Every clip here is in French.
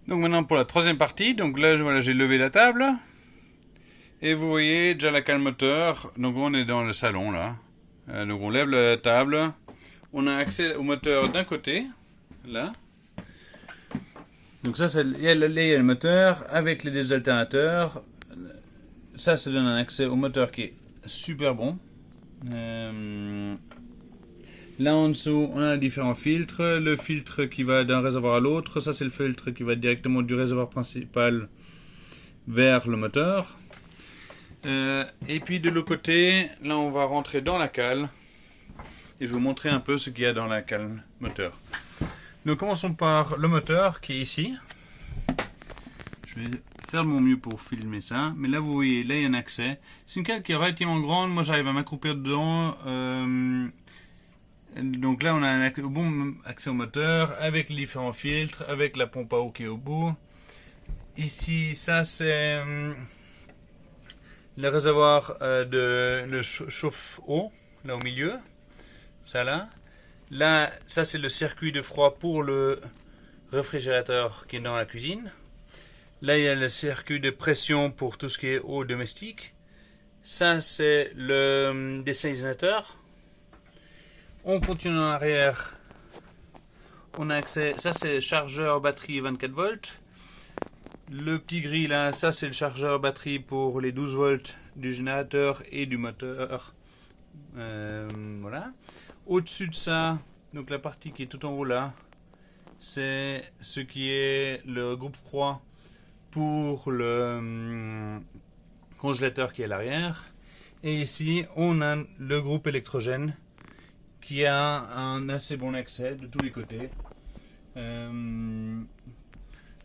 Donc maintenant pour la troisième partie, donc là voilà, j'ai levé la table et vous voyez déjà la cale moteur. Donc on est dans le salon là. Donc on lève la table, on a accès au moteur d'un côté, là. Donc ça, il y a le moteur avec les deux alternateurs. Ça donne un accès au moteur qui est super bon. Là en dessous, on a différents filtres. Le filtre qui va d'un réservoir à l'autre, ça c'est le filtre qui va directement du réservoir principal vers le moteur. Et puis de l'autre côté, là on va rentrer dans la cale. Et je vais vous montrer un peu ce qu'il y a dans la cale moteur. Nous commençons par le moteur qui est ici. Je vais faire de mon mieux pour filmer ça. Mais là vous voyez, là il y a un accès. C'est une cale qui est relativement grande. Moi j'arrive à m'accroupir dedans. Donc là on a un bon accès au moteur avec les différents filtres, avec la pompe à eau qui est au bout. Ici ça c'est le réservoir le chauffe-eau, là au milieu. Ça là. Là, ça c'est le circuit de froid pour le réfrigérateur qui est dans la cuisine. Là, il y a le circuit de pression pour tout ce qui est eau domestique. Ça, c'est le désalinisateur. On continue en arrière. On a accès. Ça, c'est le chargeur batterie 24 volts. Le petit gris là, ça c'est le chargeur batterie pour les 12 volts du générateur et du moteur. Voilà. Au-dessus de ça, donc la partie qui est tout en haut là, c'est ce qui est le groupe froid pour le congélateur qui est à l'arrière. Et ici, on a le groupe électrogène qui a un assez bon accès de tous les côtés. Donc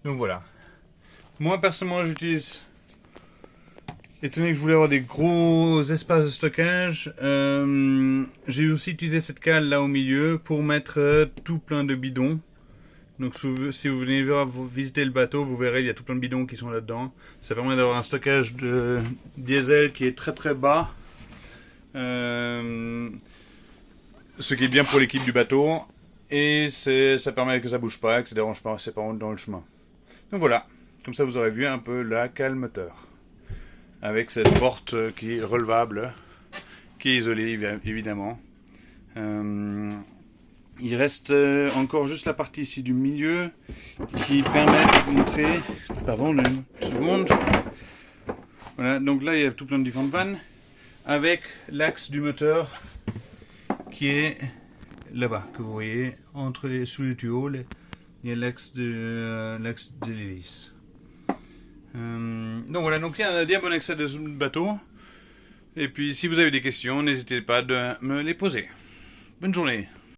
voilà. Moi personnellement, j'utilise, étant donné que je voulais avoir des gros espaces de stockage, j'ai aussi utilisé cette cale là au milieu pour mettre tout plein de bidons. Donc si vous venez visiter le bateau, vous verrez il y a tout plein de bidons qui sont là-dedans. Ça permet d'avoir un stockage de diesel qui est très très bas. Ce qui est bien pour l'équipe du bateau. Et ça permet que ça bouge pas, que ça dérange pas ses parents dans le chemin. Donc voilà, comme ça vous aurez vu un peu la cale moteur. Avec cette porte qui est relevable, qui est isolée évidemment. Il reste encore juste la partie ici du milieu qui permet de montrer. Pardon, une seconde. Voilà, donc là il y a tout plein de différentes vannes avec l'axe du moteur qui est là-bas, que vous voyez sous les tuyaux. Il y a l'axe de l'hélice. Donc voilà, donc il y a un bien bon accès de ce bateau. Et puis si vous avez des questions, n'hésitez pas de me les poser. Bonne journée.